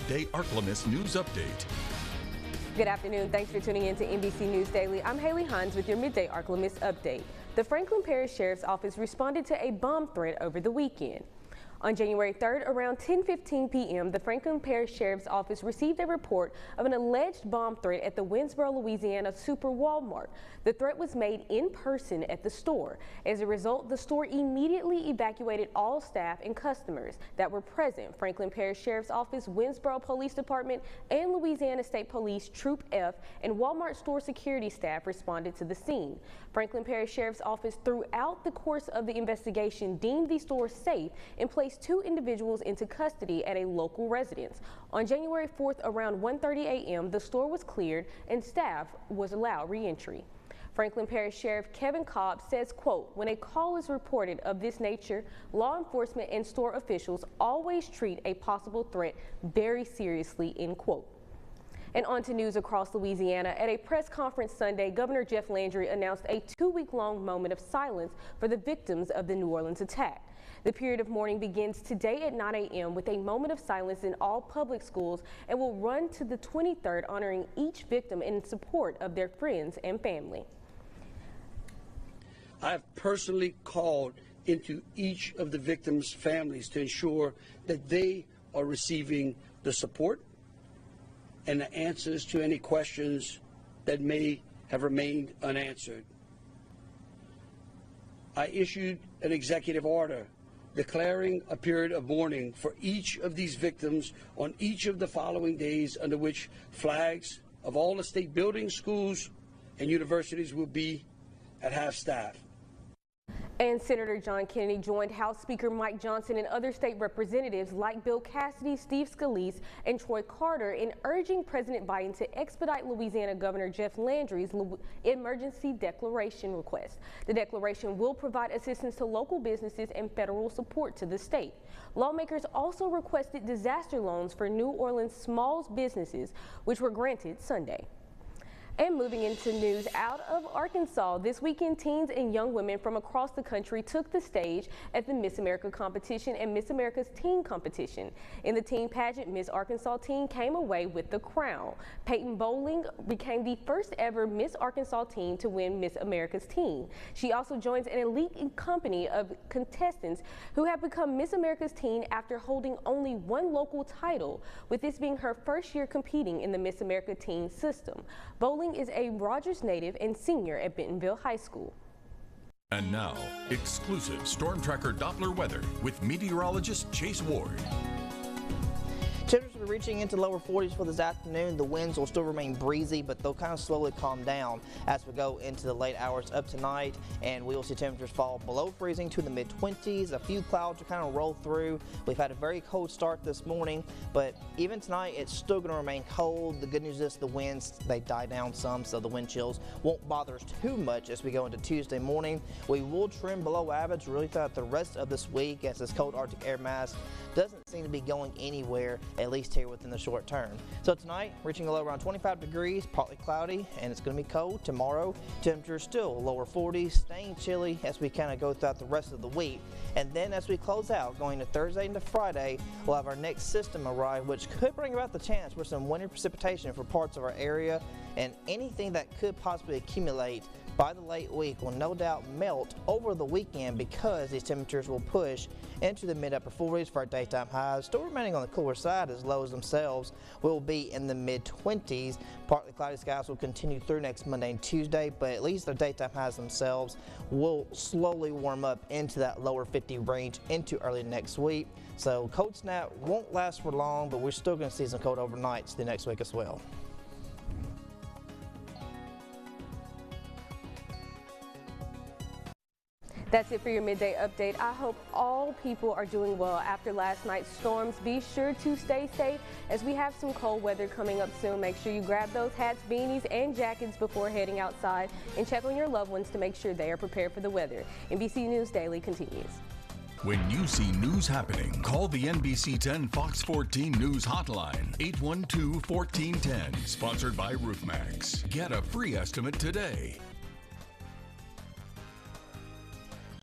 Midday Ark-La-Miss News Update. Good afternoon. Thanks for tuning in to NBC News Daily. I'm Haley Hines with your Midday Ark-La-Miss Update. The Franklin Parish Sheriff's Office responded to a bomb threat over the weekend. On January 3rd, around 10:15 p.m., the Franklin Parish Sheriff's Office received a report of an alleged bomb threat at the Winsboro, Louisiana Super Walmart. The threat was made in person at the store. As a result, the store immediately evacuated all staff and customers that were present. Franklin Parish Sheriff's Office, Winsboro Police Department, and Louisiana State Police Troop F and Walmart store security staff responded to the scene. Franklin Parish Sheriff's Office, throughout the course of the investigation, deemed the store safe and placed 2 individuals into custody at a local residence. On January 4th, around 1:30 a.m., the store was cleared and staff was allowed re-entry. Franklin Parish Sheriff Kevin Cobb says, quote, "When a call is reported of this nature, law enforcement and store officials always treat a possible threat very seriously," end quote. And on to news across Louisiana. At a press conference Sunday, Governor Jeff Landry announced a 2-week-long moment of silence for the victims of the New Orleans attack. The period of mourning begins today at 9 a.m. with a moment of silence in all public schools and will run to the 23rd, honoring each victim in support of their friends and family. I have personally called into each of the victims' families to ensure that they are receiving the support and the answers to any questions that may have remained unanswered. I issued an executive order declaring a period of mourning for each of these victims on each of the following days, under which flags of all the state buildings, schools, and universities will be at half-staff. And Senator John Kennedy joined House Speaker Mike Johnson and other state representatives like Bill Cassidy, Steve Scalise, and Troy Carter in urging President Biden to expedite Louisiana Governor Jeff Landry's emergency declaration request. The declaration will provide assistance to local businesses and federal support to the state. Lawmakers also requested disaster loans for New Orleans small businesses, which were granted Sunday. And moving into news out of Arkansas, this weekend teens and young women from across the country took the stage at the Miss America competition and Miss America's teen competition. In the teen pageant, Miss Arkansas teen came away with the crown. Peyton Bowling became the first ever Miss Arkansas teen to win Miss America's teen. She also joins an elite company of contestants who have become Miss America's teen after holding only one local title, with this being her first year competing in the Miss America teen system. Bowling is a Rogers native and senior at Bentonville High School. And now, exclusive Storm Tracker Doppler weather with meteorologist Chase Ward. Temperatures will be reaching into lower 40s for this afternoon. The winds will still remain breezy, but they'll kind of slowly calm down as we go into the late hours of tonight, and we will see temperatures fall below freezing to the mid-20s. A few clouds will kind of roll through. We've had a very cold start this morning, but even tonight it's still going to remain cold. The good news is the winds, they die down some, so the wind chills won't bother us too much as we go into Tuesday morning. We will trim below average really throughout the rest of this week, as this cold Arctic air mass doesn't seem to be going anywhere, at least here within the short term. So tonight, reaching a low around 25 degrees, partly cloudy, and it's going to be cold. Tomorrow, temperatures still lower 40s, staying chilly as we kind of go throughout the rest of the week. And then as we close out, going to Thursday into Friday, we'll have our next system arrive, which could bring about the chance for some winter precipitation for parts of our area, and anything that could possibly accumulate by the late week will no doubt melt over the weekend, because these temperatures will push into the mid-upper 40s for our daytime highs, still remaining on the cooler side as lows themselves will be in the mid-20s. Partly cloudy skies will continue through next Monday and Tuesday, but at least the daytime highs themselves will slowly warm up into that lower 50 range into early next week. So cold snap won't last for long, but we're still going to see some cold overnights the next week as well. That's it for your midday update. I hope all people are doing well after last night's storms. Be sure to stay safe as we have some cold weather coming up soon. Make sure you grab those hats, beanies, and jackets before heading outside, and check on your loved ones to make sure they are prepared for the weather. NBC News Daily continues. When you see news happening, call the NBC 10 Fox 14 News Hotline, 812-1410, sponsored by RoofMax. Get a free estimate today.